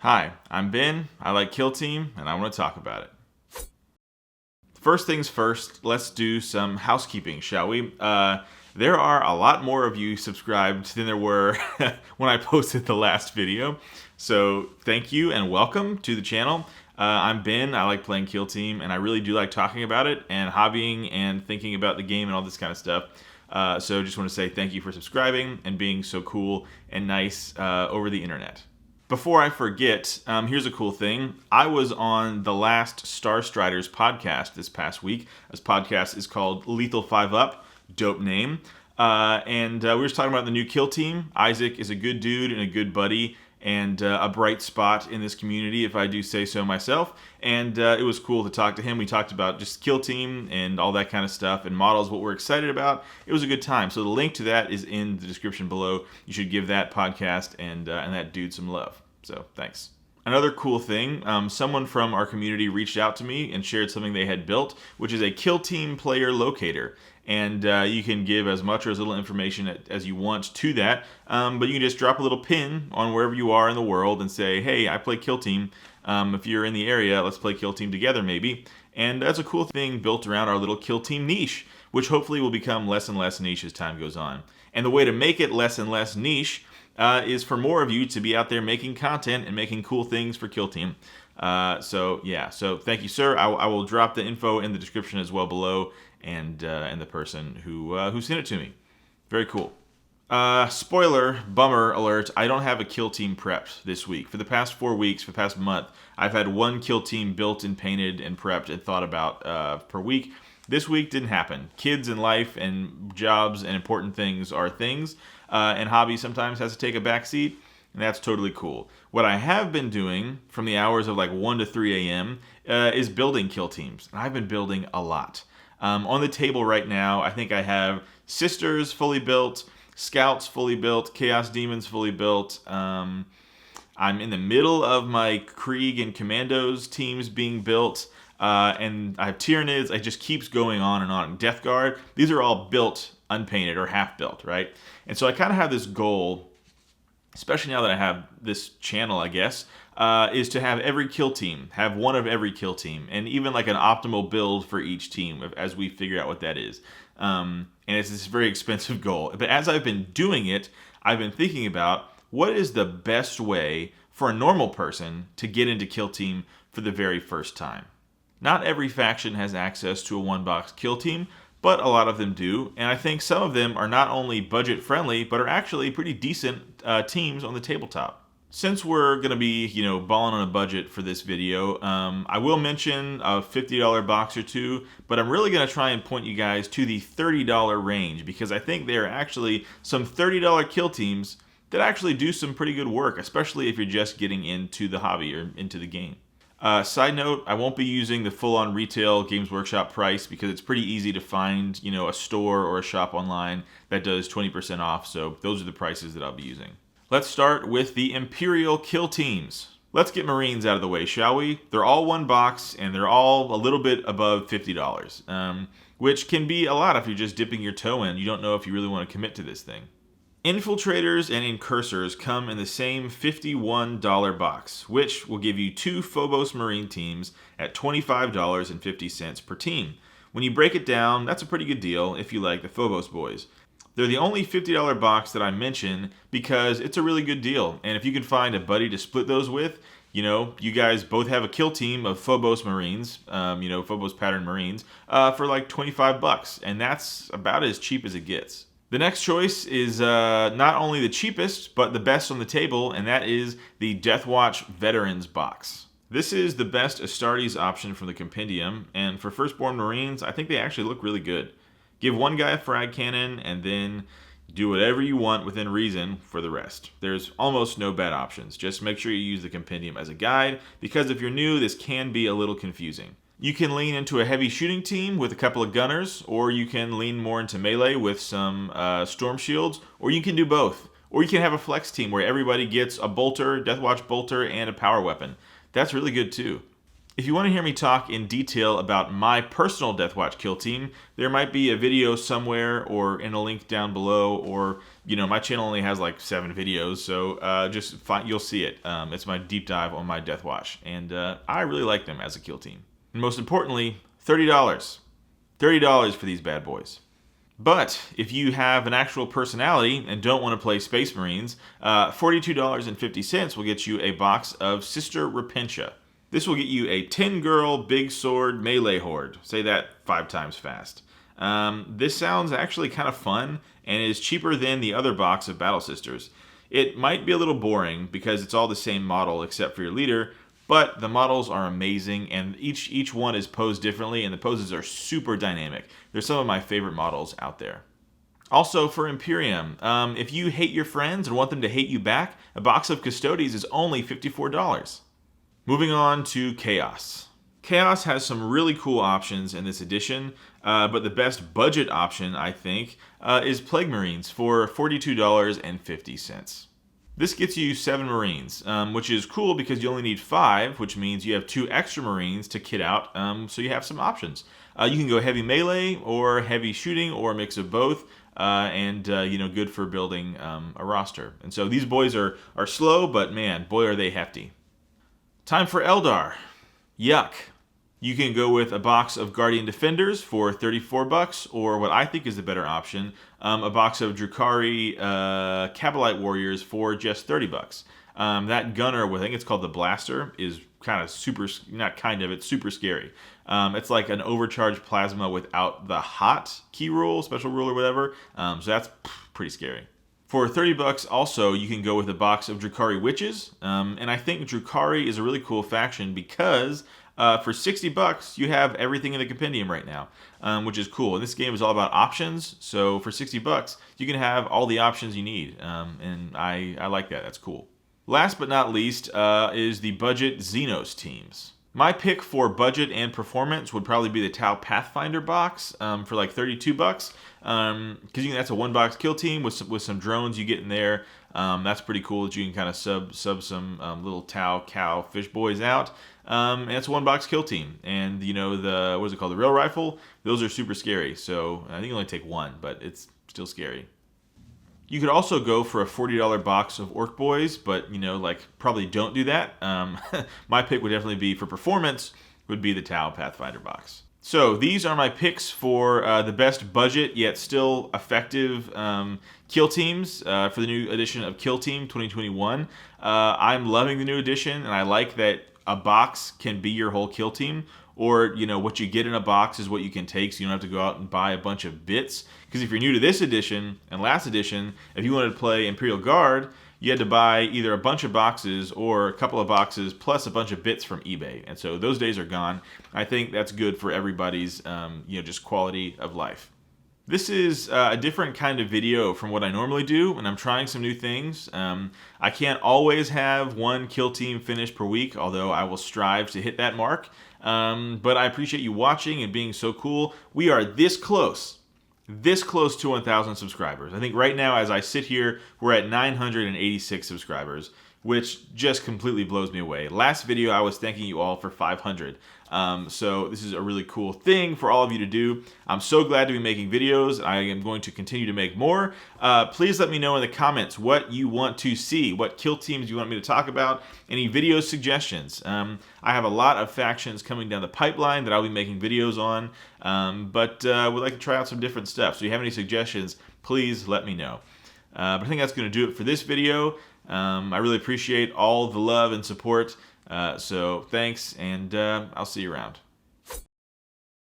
Hi, I'm Ben, I like Kill Team, and I want to talk about it. First things first, let's do some housekeeping, shall we? There are a lot more of you subscribed than there were when I posted the last video. So thank you and welcome to the channel. I'm Ben, I like playing Kill Team, and I really do like talking about it and hobbying and thinking about the game and all this kind of stuff. So just want to say thank you for subscribing and being so cool and nice over the internet. Before I forget, here's a cool thing. I was on the last Star Striders podcast this past week. This podcast is called Lethal 5 Up. Dope name. And we were just talking about the new Kill Team. Isaac is a good dude and a good buddy and a bright spot in this community, if I do say so myself. And it was cool to talk to him. We talked about just Kill Team and all that kind of stuff and models, what we're excited about. It was a good time. So the link to that is in the description below. You should give that podcast and that dude some love. So thanks. Another cool thing, someone from our community reached out to me and shared something they had built, which is a Kill Team player locator. And you can give as much or as little information as you want to that, but you can just drop a little pin on wherever you are in the world and say, hey, I play Kill Team. If you're in the area, let's play Kill Team together maybe. And that's a cool thing built around our little Kill Team niche, which hopefully will become less and less niche as time goes on. And the way to make it less and less niche is for more of you to be out there making content and making cool things for Kill Team. So thank you, sir. I will drop the info in the description as well below, and the person who sent it to me. Very cool. Spoiler, bummer alert, I don't have a Kill Team prepped this week. For the past 4 weeks, for the past month, I've had one Kill Team built and painted and prepped and thought about per week. This week didn't happen. Kids and life and jobs and important things are things, and hobby sometimes has to take a back seat, and that's totally cool. What I have been doing from the hours of like 1 to 3 a.m. Is building Kill Teams, and I've been building a lot. On the table right now, I think I have Sisters fully built, Scouts fully built, Chaos Demons fully built. I'm in the middle of my Krieg and Commandos teams being built. And I have Tyranids. It just keeps going on and on. Death Guard, these are all built, unpainted, or half built, right? And so I kind of have this goal, especially now that I have this channel, I guess, is to have every Kill Team, have one of every Kill Team, and even like an optimal build for each team as we figure out what that is. And it's this very expensive goal. But as I've been doing it, I've been thinking about what is the best way for a normal person to get into Kill Team for the very first time. Not every faction has access to a one-box Kill Team, but a lot of them do, and I think some of them are not only budget-friendly, but are actually pretty decent teams on the tabletop. Since we're going to be, balling on a budget for this video, I will mention a $50 box or two, but I'm really going to try and point you guys to the $30 range, because I think there are actually some $30 Kill Teams that actually do some pretty good work, especially if you're just getting into the hobby or into the game. Side note, I won't be using the full-on retail Games Workshop price because it's pretty easy to find, a store or a shop online that does 20% off, so those are the prices that I'll be using. Let's start with the Imperial Kill Teams. Let's get Marines out of the way, shall we? They're all one box, and they're all a little bit above $50, which can be a lot if you're just dipping your toe in. You don't know if you really want to commit to this thing. Infiltrators and Incursors come in the same $51 box, which will give you 2 Phobos Marine teams at $25.50 per team. When you break it down, that's a pretty good deal if you like the Phobos boys. They're the only $50 box that I mention because it's a really good deal, and if you can find a buddy to split those with, you guys both have a Kill Team of Phobos Marines, Phobos pattern Marines, for like $25, and that's about as cheap as it gets. The next choice is not only the cheapest, but the best on the table, and that is the Deathwatch Veterans box. This is the best Astartes option from the compendium, and for Firstborn Marines, I think they actually look really good. Give one guy a frag cannon, and then do whatever you want within reason for the rest. There's almost no bad options. Just make sure you use the compendium as a guide, because if you're new, this can be a little confusing. You can lean into a heavy shooting team with a couple of gunners, or you can lean more into melee with some storm shields, or you can do both. Or you can have a flex team where everybody gets a bolter, Deathwatch bolter, and a power weapon. That's really good too. If you want to hear me talk in detail about my personal Deathwatch kill team, there might be a video somewhere or in a link down below, or my channel only has like 7 videos, so you'll see it. It's my deep dive on my Deathwatch, and I really like them as a kill team. And most importantly, $30. $30 for these bad boys. But if you have an actual personality and don't want to play Space Marines, $42.50 will get you a box of Sister Repentia. This will get you a 10-girl, big sword melee horde. Say that 5 times fast. This sounds actually kind of fun and is cheaper than the other box of Battle Sisters. It might be a little boring because it's all the same model except for your leader, but the models are amazing, and each one is posed differently, and the poses are super dynamic. They're some of my favorite models out there. Also, for Imperium, if you hate your friends and want them to hate you back, a box of Custodes is only $54. Moving on to Chaos. Chaos has some really cool options in this edition, but the best budget option, I think, is Plague Marines for $42.50. This gets you 7 Marines, which is cool because you only need 5, which means you have 2 extra Marines to kit out, so you have some options. You can go heavy melee or heavy shooting or a mix of both, and good for building a roster. And so these boys are slow, but man, boy are they hefty. Time for Eldar. Yuck. You can go with a box of Guardian Defenders for $34, or what I think is the better option, a box of Drukhari Kabalite Warriors for just $30. That gunner, I think it's called the Blaster, is kind of it's super scary. It's like an overcharged plasma without the hot key rule, special rule or whatever, so that's pretty scary. For $30 also, you can go with a box of Drukhari Witches, and I think Drukhari is a really cool faction because for $60 you have everything in the compendium right now, which is cool. And this game is all about options, so for $60 you can have all the options you need, and I like that. That's cool. Last but not least is the budget Xenos teams. My pick for budget and performance would probably be the Tau Pathfinder box for like $32, because that's a 1-box kill team with some drones you get in there. That's pretty cool that you can kind of sub some little Tau cow fish boys out. And it's a 1-box kill team, and the what's it called, the rail rifle. Those are super scary. So I think you only take 1, but it's still scary. You could also go for a $40 box of Orc Boys, but probably don't do that. My pick would definitely be, for performance, would be the Tau Pathfinder box. So these are my picks for the best budget yet still effective kill teams for the new edition of Kill Team 2021. I'm loving the new edition, and I like that a box can be your whole kill team, or what you get in a box is what you can take, so you don't have to go out and buy a bunch of bits. Because if you're new to this edition and last edition, if you wanted to play Imperial Guard, you had to buy either a bunch of boxes or a couple of boxes plus a bunch of bits from eBay, and so those days are gone. I think that's good for everybody's just quality of life. This is a different kind of video from what I normally do, and I'm trying some new things. I can't always have 1 kill team finish per week, although I will strive to hit that mark. But I appreciate you watching and being so cool. We are this close to 1,000 subscribers. I think right now, as I sit here, we're at 986 subscribers, which just completely blows me away. Last video, I was thanking you all for 500. So this is a really cool thing for all of you to do. I'm so glad to be making videos. I am going to continue to make more. Please let me know in the comments what you want to see, what kill teams you want me to talk about, any video suggestions. I have a lot of factions coming down the pipeline that I'll be making videos on, but we'd like to try out some different stuff. So if you have any suggestions, please let me know. But I think that's going to do it for this video. I really appreciate all the love and support. So thanks, and I'll see you around.